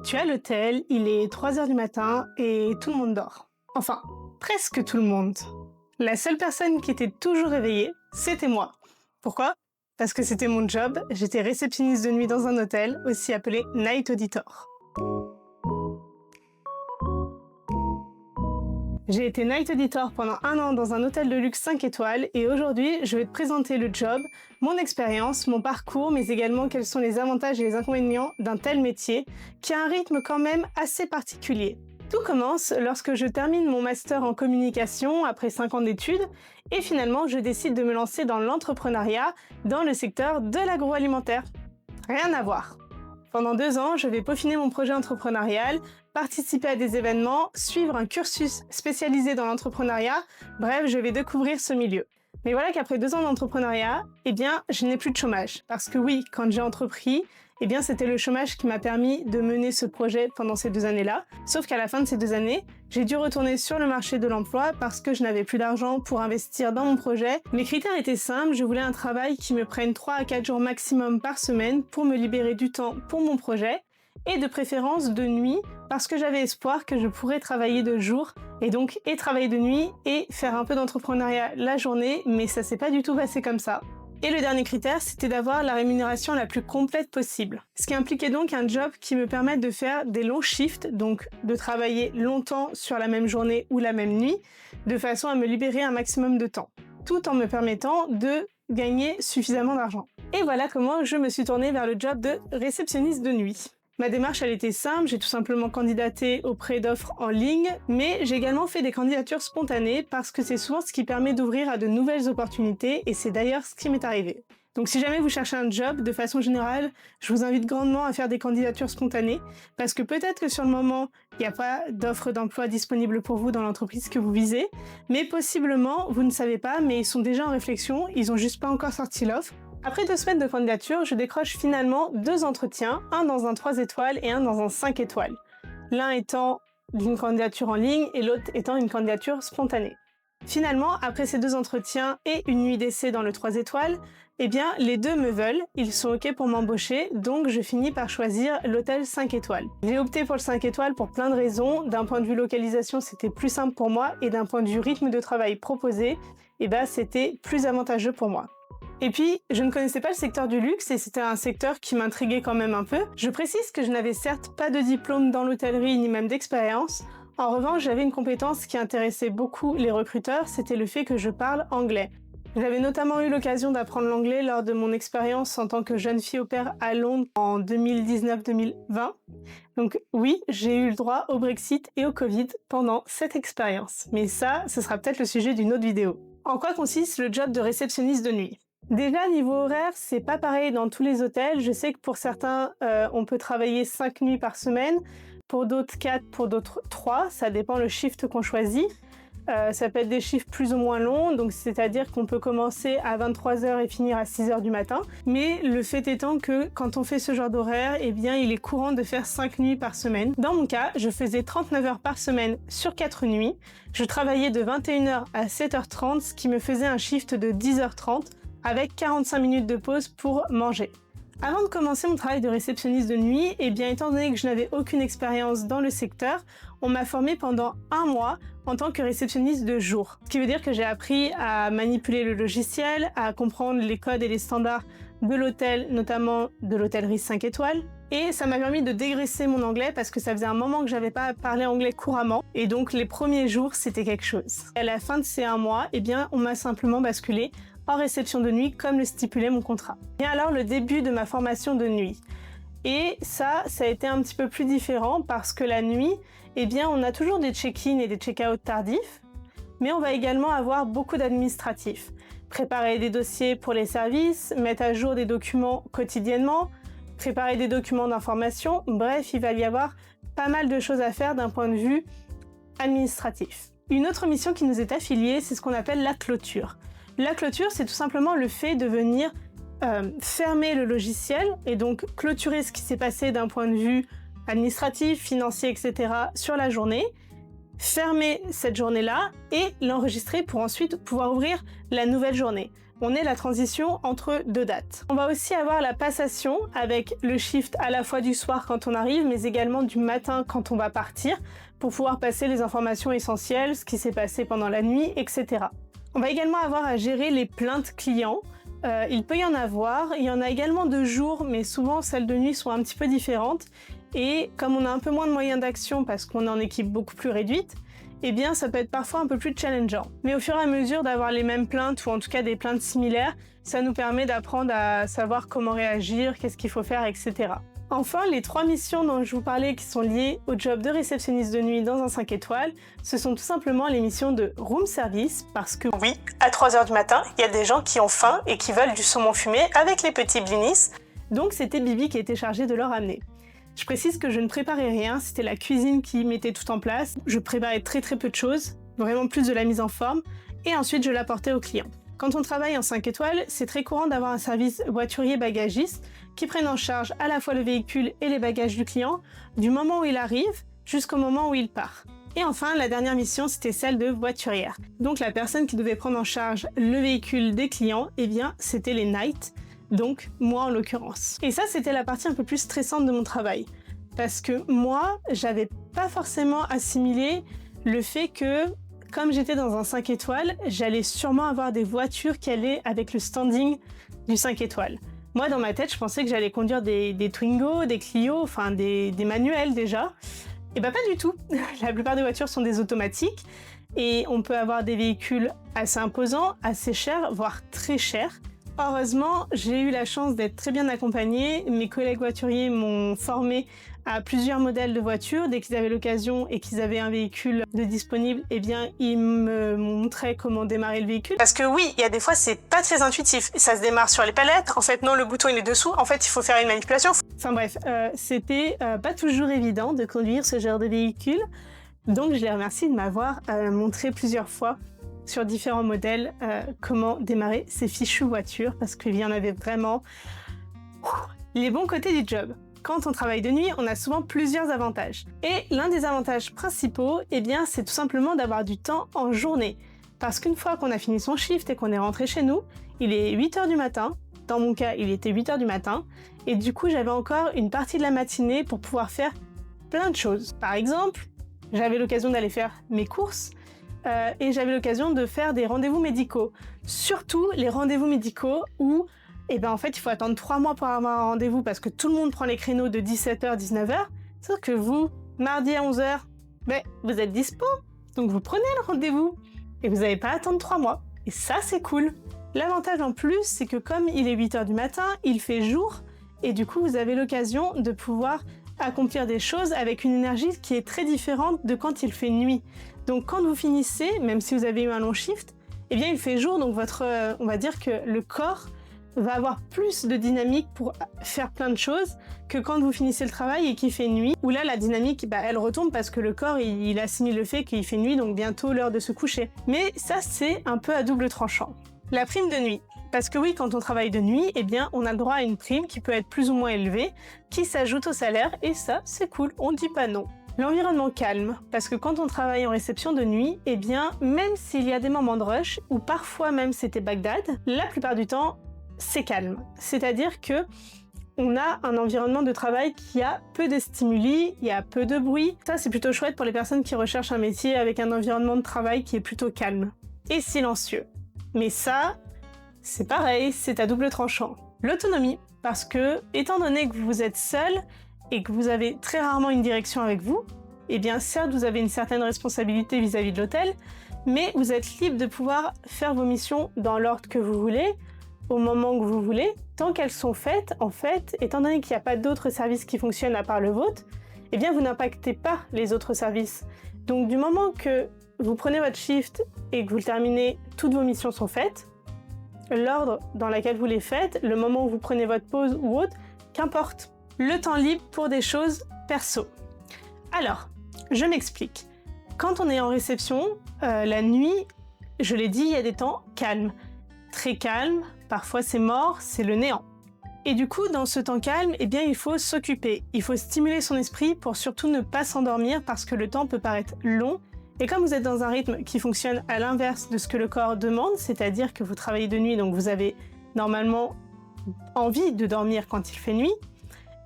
Tu es à l'hôtel, il est 3 heures du matin et tout le monde dort. Enfin, presque tout le monde. La seule personne qui était toujours réveillée, c'était moi. Pourquoi ? Parce que c'était mon job, j'étais réceptionniste de nuit dans un hôtel, aussi appelé Night Auditor. J'ai été Night Auditor pendant 1 an dans un hôtel de luxe 5 étoiles et aujourd'hui, je vais te présenter le job, mon expérience, mon parcours, mais également quels sont les avantages et les inconvénients d'un tel métier qui a un rythme quand même assez particulier. Tout commence lorsque je termine mon master en communication après 5 ans d'études et finalement je décide de me lancer dans l'entrepreneuriat dans le secteur de l'agroalimentaire. Rien à voir. Pendant 2 ans, je vais peaufiner mon projet entrepreneurial, participer à des événements, suivre un cursus spécialisé dans l'entrepreneuriat, bref, je vais découvrir ce milieu. Mais voilà qu'après 2 ans d'entrepreneuriat, je n'ai plus de chômage. Parce que oui, quand j'ai entrepris, c'était le chômage qui m'a permis de mener ce projet pendant ces 2 années-là. Sauf qu'à la fin de ces 2 années, j'ai dû retourner sur le marché de l'emploi parce que je n'avais plus d'argent pour investir dans mon projet. Mes critères étaient simples, je voulais un travail qui me prenne 3 à 4 jours maximum par semaine pour me libérer du temps pour mon projet et de préférence de nuit parce que j'avais espoir que je pourrais travailler de jour et donc travailler de nuit et faire un peu d'entrepreneuriat la journée, mais ça s'est pas du tout passé comme ça. Et le dernier critère, c'était d'avoir la rémunération la plus complète possible. Ce qui impliquait donc un job qui me permette de faire des longs shifts, donc de travailler longtemps sur la même journée ou la même nuit, de façon à me libérer un maximum de temps, tout en me permettant de gagner suffisamment d'argent. Et voilà comment je me suis tournée vers le job de réceptionniste de nuit. Ma démarche, elle était simple, j'ai tout simplement candidaté auprès d'offres en ligne, mais j'ai également fait des candidatures spontanées parce que c'est souvent ce qui permet d'ouvrir à de nouvelles opportunités et c'est d'ailleurs ce qui m'est arrivé. Donc si jamais vous cherchez un job, de façon générale, je vous invite grandement à faire des candidatures spontanées parce que peut-être que sur le moment, il n'y a pas d'offre d'emploi disponible pour vous dans l'entreprise que vous visez, mais possiblement, vous ne savez pas, mais ils sont déjà en réflexion, ils ont juste pas encore sorti l'offre. Après 2 semaines de candidature, je décroche finalement 2 entretiens, un dans un 3 étoiles et un dans un 5 étoiles. L'un étant d'une candidature en ligne et l'autre étant une candidature spontanée. Finalement, après ces 2 entretiens et une nuit d'essai dans le 3 étoiles, les deux me veulent, ils sont ok pour m'embaucher, donc je finis par choisir l'hôtel 5 étoiles. J'ai opté pour le 5 étoiles pour plein de raisons. D'un point de vue localisation, c'était plus simple pour moi et d'un point de vue rythme de travail proposé, c'était plus avantageux pour moi. Et puis, je ne connaissais pas le secteur du luxe et c'était un secteur qui m'intriguait quand même un peu. Je précise que je n'avais certes pas de diplôme dans l'hôtellerie ni même d'expérience. En revanche, j'avais une compétence qui intéressait beaucoup les recruteurs, c'était le fait que je parle anglais. J'avais notamment eu l'occasion d'apprendre l'anglais lors de mon expérience en tant que jeune fille au pair à Londres en 2019-2020. Donc oui, j'ai eu le droit au Brexit et au Covid pendant cette expérience. Mais ça, ce sera peut-être le sujet d'une autre vidéo. En quoi consiste le job de réceptionniste de nuit ? Déjà, niveau horaire, c'est pas pareil dans tous les hôtels. Je sais que pour certains, on peut travailler 5 nuits par semaine, pour d'autres 4, pour d'autres 3, ça dépend le shift qu'on choisit. Ça peut être des shifts plus ou moins longs, donc c'est-à-dire qu'on peut commencer à 23h et finir à 6h du matin. Mais le fait étant que quand on fait ce genre d'horaire, il est courant de faire 5 nuits par semaine. Dans mon cas, je faisais 39 heures par semaine sur 4 nuits. Je travaillais de 21h à 7h30, ce qui me faisait un shift de 10h30. Avec 45 minutes de pause pour manger. Avant de commencer mon travail de réceptionniste de nuit, étant donné que je n'avais aucune expérience dans le secteur, on m'a formée pendant 1 mois en tant que réceptionniste de jour. Ce qui veut dire que j'ai appris à manipuler le logiciel, à comprendre les codes et les standards de l'hôtel, notamment de l'hôtellerie 5 étoiles. Et ça m'a permis de dégraisser mon anglais parce que ça faisait un moment que j'avais pas parlé anglais couramment. Et donc les premiers jours, c'était quelque chose. À la fin de ces 1 mois, on m'a simplement basculé en réception de nuit comme le stipulait mon contrat. Et alors le début de ma formation de nuit. Et ça a été un petit peu plus différent parce que la nuit, on a toujours des check-in et des check-out tardifs, mais on va également avoir beaucoup d'administratifs. Préparer des dossiers pour les services, mettre à jour des documents quotidiennement, préparer des documents d'information, bref, il va y avoir pas mal de choses à faire d'un point de vue administratif. Une autre mission qui nous est affiliée, c'est ce qu'on appelle la clôture. La clôture, c'est tout simplement le fait de venir fermer le logiciel et donc clôturer ce qui s'est passé d'un point de vue administratif, financier, etc. sur la journée, fermer cette journée-là et l'enregistrer pour ensuite pouvoir ouvrir la nouvelle journée. On est la transition entre deux dates. On va aussi avoir la passation avec le shift à la fois du soir quand on arrive, mais également du matin quand on va partir, pour pouvoir passer les informations essentielles, ce qui s'est passé pendant la nuit, etc. On va également avoir à gérer les plaintes clients. Il peut y en avoir, il y en a également de jour, mais souvent celles de nuit sont un petit peu différentes. Et comme on a un peu moins de moyens d'action parce qu'on est en équipe beaucoup plus réduite, eh bien ça peut être parfois un peu plus challengeant. Mais au fur et à mesure d'avoir les mêmes plaintes ou en tout cas des plaintes similaires, ça nous permet d'apprendre à savoir comment réagir, qu'est-ce qu'il faut faire, etc. Enfin, les 3 missions dont je vous parlais qui sont liées au job de réceptionniste de nuit dans un 5 étoiles, ce sont tout simplement les missions de room service parce que oui, à 3h du matin, il y a des gens qui ont faim et qui veulent du saumon fumé avec les petits blinis. Donc c'était Bibi qui était chargée de leur amener. Je précise que je ne préparais rien, c'était la cuisine qui mettait tout en place. Je préparais très peu de choses, vraiment plus de la mise en forme, et ensuite je l'apportais aux clients. Quand on travaille en 5 étoiles, c'est très courant d'avoir un service voiturier bagagiste qui prenne en charge à la fois le véhicule et les bagages du client, du moment où il arrive jusqu'au moment où il part. Et enfin, la dernière mission, c'était celle de voiturière. Donc la personne qui devait prendre en charge le véhicule des clients, eh bien, c'était les nights. Donc moi en l'occurrence. Et ça c'était la partie un peu plus stressante de mon travail. Parce que moi, j'avais pas forcément assimilé le fait que, comme j'étais dans un 5 étoiles, j'allais sûrement avoir des voitures qui allaient avec le standing du 5 étoiles. Moi dans ma tête, je pensais que j'allais conduire des Twingo, des Clio, enfin des manuels déjà. Et bah pas du tout. La plupart des voitures sont des automatiques. Et on peut avoir des véhicules assez imposants, assez chers, voire très chers. Heureusement, j'ai eu la chance d'être très bien accompagnée. Mes collègues voituriers m'ont formée à plusieurs modèles de voitures. Dès qu'ils avaient l'occasion et qu'ils avaient un véhicule de disponible, eh bien, ils me montraient comment démarrer le véhicule. Parce que oui, il y a des fois, c'est pas très intuitif. Ça se démarre sur les palettes. En fait, non, le bouton, il est dessous. En fait, il faut faire une manipulation. Enfin bref, c'était pas toujours évident de conduire ce genre de véhicule. Donc, je les remercie de m'avoir montré plusieurs fois sur différents modèles comment démarrer ces fichues voitures parce qu'il y en avait vraiment les bons côtés du job. Quand on travaille de nuit, on a souvent plusieurs avantages. Et l'un des avantages principaux, eh bien, c'est tout simplement d'avoir du temps en journée. Parce qu'une fois qu'on a fini son shift et qu'on est rentré chez nous, il est 8h du matin. Dans mon cas, il était 8h du matin. Et du coup, j'avais encore une partie de la matinée pour pouvoir faire plein de choses. Par exemple, j'avais l'occasion d'aller faire mes courses, et j'avais l'occasion de faire des rendez-vous médicaux. Surtout les rendez-vous médicaux où, en fait, il faut attendre 3 mois pour avoir un rendez-vous parce que tout le monde prend les créneaux de 17h, 19h. Sauf que vous, mardi à 11h, vous êtes dispo. Donc vous prenez le rendez-vous et vous n'avez pas à attendre 3 mois. Et ça, c'est cool. L'avantage en plus, c'est que comme il est 8h du matin, il fait jour et du coup, vous avez l'occasion de pouvoir accomplir des choses avec une énergie qui est très différente de quand il fait nuit. Donc quand vous finissez, même si vous avez eu un long shift, il fait jour, donc on va dire que le corps va avoir plus de dynamique pour faire plein de choses que quand vous finissez le travail et qu'il fait nuit, où là la dynamique, elle retombe parce que le corps il assimile le fait qu'il fait nuit, donc bientôt l'heure de se coucher. Mais ça c'est un peu à double tranchant. La prime de nuit. Parce que oui, quand on travaille de nuit, on a le droit à une prime qui peut être plus ou moins élevée, qui s'ajoute au salaire, et ça c'est cool, on dit pas non. L'environnement calme, parce que quand on travaille en réception de nuit, même s'il y a des moments de rush, ou parfois même c'était Bagdad, la plupart du temps, c'est calme. C'est-à-dire que on a un environnement de travail qui a peu de stimuli, il y a peu de bruit. Ça, c'est plutôt chouette pour les personnes qui recherchent un métier avec un environnement de travail qui est plutôt calme et silencieux. Mais ça, c'est pareil, c'est à double tranchant. L'autonomie, parce que, étant donné que vous êtes seul, et que vous avez très rarement une direction avec vous, certes vous avez une certaine responsabilité vis-à-vis de l'hôtel, mais vous êtes libre de pouvoir faire vos missions dans l'ordre que vous voulez, au moment que vous voulez, tant qu'elles sont faites, en fait, étant donné qu'il n'y a pas d'autres services qui fonctionnent à part le vôtre, vous n'impactez pas les autres services. Donc du moment que vous prenez votre shift et que vous le terminez, toutes vos missions sont faites, l'ordre dans lequel vous les faites, le moment où vous prenez votre pause ou autre, qu'importe. Le temps libre pour des choses perso. Alors, je m'explique. Quand on est en réception, la nuit, je l'ai dit, il y a des temps calmes. Très calmes, parfois c'est mort, c'est le néant. Et du coup, dans ce temps calme, il faut s'occuper. Il faut stimuler son esprit pour surtout ne pas s'endormir parce que le temps peut paraître long Et comme vous êtes dans un rythme qui fonctionne à l'inverse de ce que le corps demande, c'est-à-dire que vous travaillez de nuit, donc vous avez normalement envie de dormir quand il fait nuit,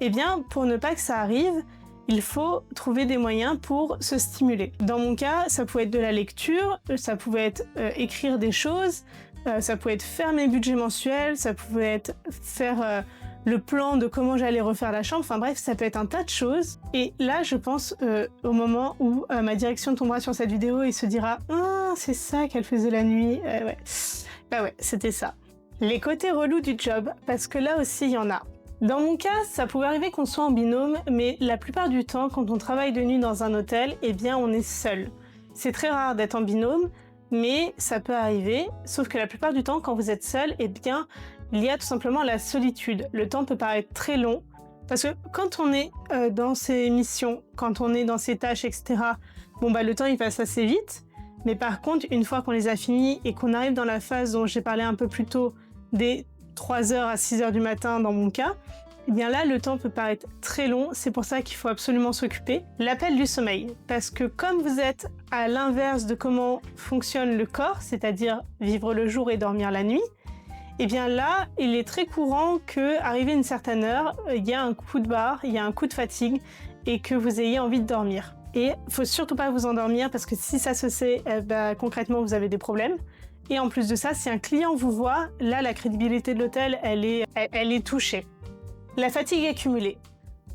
eh bien, pour ne pas que ça arrive, il faut trouver des moyens pour se stimuler. Dans mon cas, ça pouvait être de la lecture, ça pouvait être écrire des choses, ça pouvait être faire mes budgets mensuels, ça pouvait être faire le plan de comment j'allais refaire la chambre, enfin bref, ça peut être un tas de choses. Et là, je pense au moment où ma direction tombera sur cette vidéo et se dira « Ah, c'est ça qu'elle faisait la nuit ouais. » Bah ouais, c'était ça. Les côtés relous du job, parce que là aussi, il y en a. Dans mon cas, ça pouvait arriver qu'on soit en binôme, mais la plupart du temps, quand on travaille de nuit dans un hôtel, eh bien, on est seul. C'est très rare d'être en binôme, mais ça peut arriver, sauf que la plupart du temps, quand vous êtes seul, eh bien, il y a tout simplement la solitude. Le temps peut paraître très long, parce que quand on est dans ces missions, quand on est dans ces tâches, etc., bon bah le temps il passe assez vite, mais par contre, une fois qu'on les a finis et qu'on arrive dans la phase dont j'ai parlé un peu plus tôt, des 3h à 6h du matin dans mon cas, eh bien là, le temps peut paraître très long, c'est pour ça qu'il faut absolument s'occuper. L'appel du sommeil, parce que comme vous êtes à l'inverse de comment fonctionne le corps, c'est-à-dire vivre le jour et dormir la nuit, eh bien là, il est très courant qu'arrivé une certaine heure, il y a un coup de barre, il y a un coup de fatigue et que vous ayez envie de dormir. Et il faut surtout pas vous endormir parce que si ça se sait, concrètement, vous avez des problèmes. Et en plus de ça, si un client vous voit, là, la crédibilité de l'hôtel, elle est touchée. La fatigue accumulée.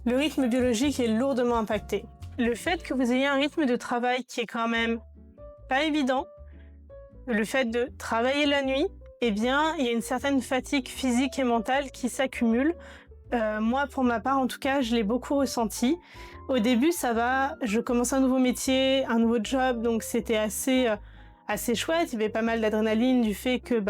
Le rythme biologique est lourdement impacté. Le fait que vous ayez un rythme de travail qui est quand même pas évident, le fait de travailler la nuit, eh bien, il y a une certaine fatigue physique et mentale qui s'accumule. Moi, pour ma part, en tout cas, je l'ai beaucoup ressenti. Au début, ça va, je commence un nouveau métier, un nouveau job, donc c'était assez chouette. Il y avait pas mal d'adrénaline du fait que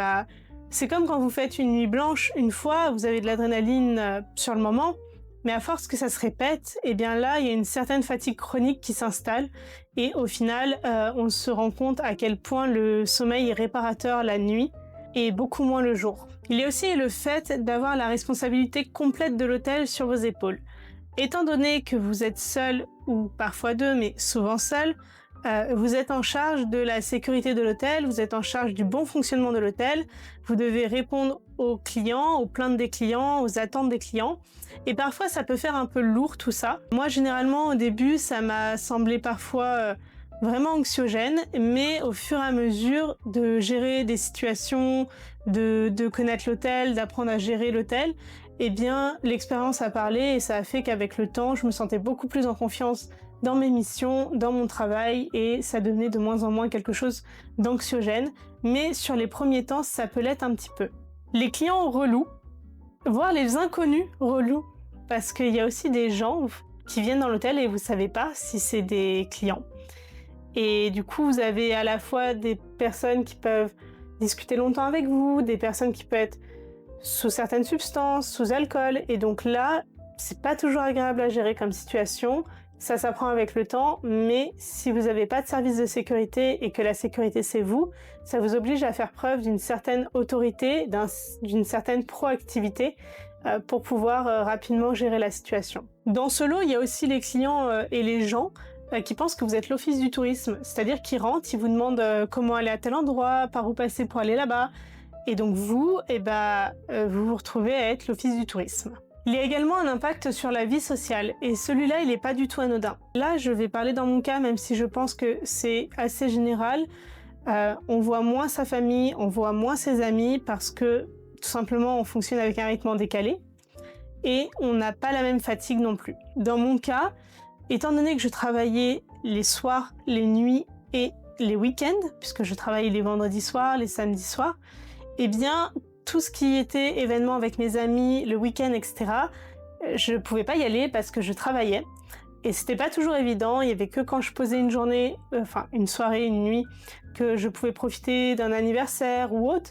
c'est comme quand vous faites une nuit blanche une fois, vous avez de l'adrénaline sur le moment, mais à force que ça se répète, eh bien là, il y a une certaine fatigue chronique qui s'installe et au final, on se rend compte à quel point le sommeil est réparateur la nuit et beaucoup moins le jour. Il y a aussi le fait d'avoir la responsabilité complète de l'hôtel sur vos épaules. Étant donné que vous êtes seul, ou parfois deux, mais souvent seul, vous êtes en charge de la sécurité de l'hôtel, vous êtes en charge du bon fonctionnement de l'hôtel, vous devez répondre aux clients, aux plaintes des clients, aux attentes des clients. Et parfois, ça peut faire un peu lourd tout ça. Moi, généralement, au début, ça m'a semblé parfois vraiment anxiogène, mais au fur et à mesure de gérer des situations, de connaître l'hôtel, d'apprendre à gérer l'hôtel, eh bien, l'expérience a parlé et ça a fait qu'avec le temps, je me sentais beaucoup plus en confiance dans mes missions, dans mon travail et ça devenait de moins en moins quelque chose d'anxiogène. Mais sur les premiers temps, ça peut l'être un petit peu. Les clients relous, voire les inconnus relous, parce qu'il y a aussi des gens qui viennent dans l'hôtel et vous savez pas si c'est des clients. Et du coup, vous avez à la fois des personnes qui peuvent discuter longtemps avec vous, des personnes qui peuvent être sous certaines substances, sous alcool, et donc là, c'est pas toujours agréable à gérer comme situation, ça s'apprend avec le temps, mais si vous n'avez pas de service de sécurité et que la sécurité c'est vous, ça vous oblige à faire preuve d'une certaine autorité, d'une certaine proactivité pour pouvoir rapidement gérer la situation. Dans ce lot, il y a aussi les clients et les gens qui pensent que vous êtes l'office du tourisme, c'est-à-dire qu'ils rentrent, ils vous demandent comment aller à tel endroit, par où passer pour aller là-bas, et donc vous, vous vous retrouvez à être l'office du tourisme. Il y a également un impact sur la vie sociale, et celui-là, il n'est pas du tout anodin. Là, je vais parler dans mon cas, même si je pense que c'est assez général. On voit moins sa famille, on voit moins ses amis, parce que tout simplement, on fonctionne avec un rythme décalé, et on n'a pas la même fatigue non plus. Dans mon cas, étant donné que je travaillais les soirs, les nuits et les week-ends, puisque je travaillais les vendredis soirs, les samedis soirs, eh bien, tout ce qui était événement avec mes amis, le week-end, etc., je pouvais pas y aller parce que je travaillais. Et c'était pas toujours évident, il y avait que quand je posais une journée, une soirée, une nuit, que je pouvais profiter d'un anniversaire ou autre.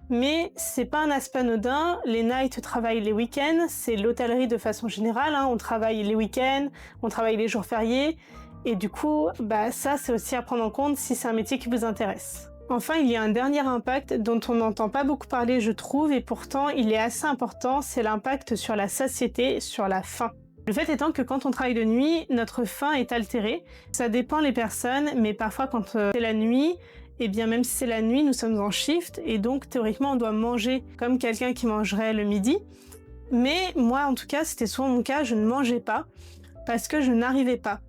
Mais c'est pas un aspect anodin, les nights travaillent les week-ends, c'est l'hôtellerie de façon générale, on travaille les week-ends, on travaille les jours fériés. Et du coup, ça c'est aussi à prendre en compte si c'est un métier qui vous intéresse. Enfin, il y a un dernier impact dont on n'entend pas beaucoup parler, je trouve, et pourtant il est assez important, c'est l'impact sur la satiété, sur la faim. Le fait étant que quand on travaille de nuit, notre faim est altérée. Ça dépend les personnes, mais parfois quand c'est la nuit, et bien même si c'est la nuit, nous sommes en shift et donc théoriquement on doit manger comme quelqu'un qui mangerait le midi. Mais moi en tout cas, c'était souvent mon cas, je ne mangeais pas parce que je n'arrivais pas.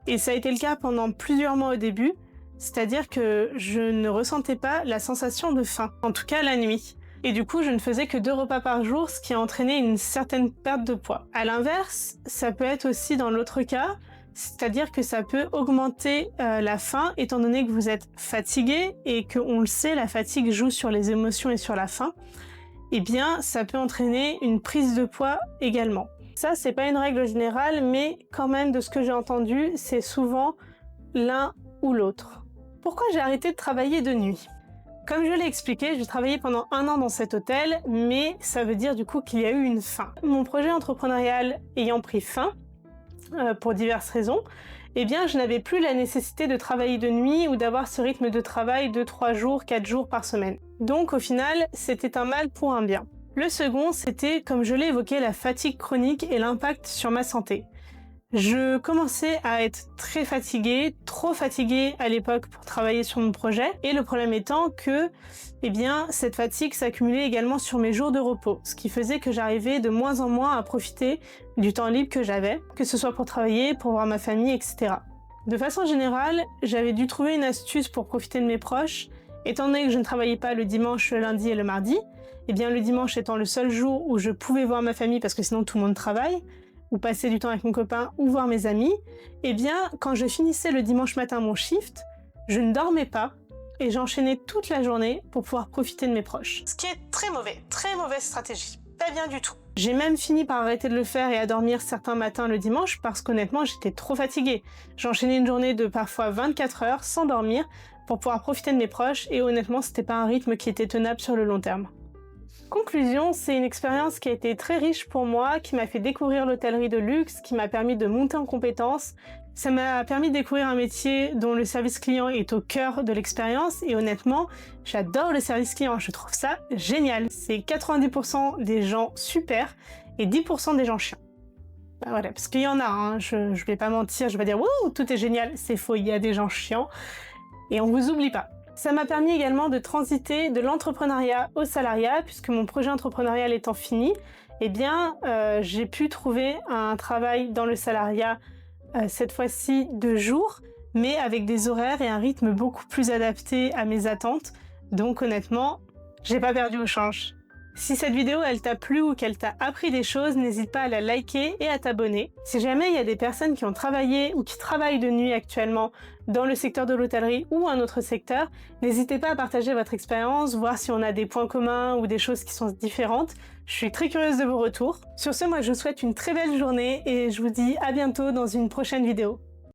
Et ça a été le cas pendant plusieurs mois au début, c'est-à-dire que je ne ressentais pas la sensation de faim, en tout cas la nuit. Et du coup, je ne faisais que 2 repas par jour, ce qui a entraîné une certaine perte de poids. À l'inverse, ça peut être aussi dans l'autre cas, c'est-à-dire que ça peut augmenter la faim, étant donné que vous êtes fatigué et qu'on le sait, la fatigue joue sur les émotions et sur la faim. Eh bien, ça peut entraîner une prise de poids également. Ça, c'est pas une règle générale, mais quand même, de ce que j'ai entendu, c'est souvent l'un ou l'autre. Pourquoi j'ai arrêté de travailler de nuit ? Comme je l'ai expliqué, j'ai travaillé pendant 1 an dans cet hôtel, mais ça veut dire du coup qu'il y a eu une fin. Mon projet entrepreneurial ayant pris fin, pour diverses raisons, eh bien je n'avais plus la nécessité de travailler de nuit ou d'avoir ce rythme de travail de 3 jours, 4 jours par semaine. Donc au final, c'était un mal pour un bien. Le second, c'était, comme je l'ai évoqué, la fatigue chronique et l'impact sur ma santé. Je commençais à être très fatiguée, trop fatiguée à l'époque pour travailler sur mon projet. Et le problème étant que, eh bien, cette fatigue s'accumulait également sur mes jours de repos. Ce qui faisait que j'arrivais de moins en moins à profiter du temps libre que j'avais, que ce soit pour travailler, pour voir ma famille, etc. De façon générale, j'avais dû trouver une astuce pour profiter de mes proches. Étant donné que je ne travaillais pas le dimanche, le lundi et le mardi, eh bien, le dimanche étant le seul jour où je pouvais voir ma famille parce que sinon tout le monde travaille, ou passer du temps avec mon copain, ou voir mes amis, eh bien, quand je finissais le dimanche matin mon shift, je ne dormais pas et j'enchaînais toute la journée pour pouvoir profiter de mes proches. Ce qui est très mauvaise stratégie. Pas bien du tout. J'ai même fini par arrêter de le faire et à dormir certains matins le dimanche parce qu'honnêtement, j'étais trop fatiguée. J'enchaînais une journée de parfois 24 heures sans dormir pour pouvoir profiter de mes proches et honnêtement, c'était pas un rythme qui était tenable sur le long terme. Conclusion, c'est une expérience qui a été très riche pour moi, qui m'a fait découvrir l'hôtellerie de luxe, qui m'a permis de monter en compétences. Ça m'a permis de découvrir un métier dont le service client est au cœur de l'expérience et honnêtement, j'adore le service client, je trouve ça génial. C'est 90% des gens super et 10% des gens chiants. Ben voilà, parce qu'il y en a, hein, je vais pas mentir, je vais dire « Wouh, tout est génial », c'est faux, il y a des gens chiants et on vous oublie pas. Ça m'a permis également de transiter de l'entrepreneuriat au salariat, puisque mon projet entrepreneurial étant fini, eh bien, j'ai pu trouver un travail dans le salariat, cette fois-ci de jour, mais avec des horaires et un rythme beaucoup plus adapté à mes attentes. Donc honnêtement, j'ai pas perdu au change. Si cette vidéo elle t'a plu ou qu'elle t'a appris des choses, n'hésite pas à la liker et à t'abonner. Si jamais il y a des personnes qui ont travaillé ou qui travaillent de nuit actuellement dans le secteur de l'hôtellerie ou un autre secteur, n'hésitez pas à partager votre expérience, voir si on a des points communs ou des choses qui sont différentes. Je suis très curieuse de vos retours. Sur ce, moi je vous souhaite une très belle journée et je vous dis à bientôt dans une prochaine vidéo.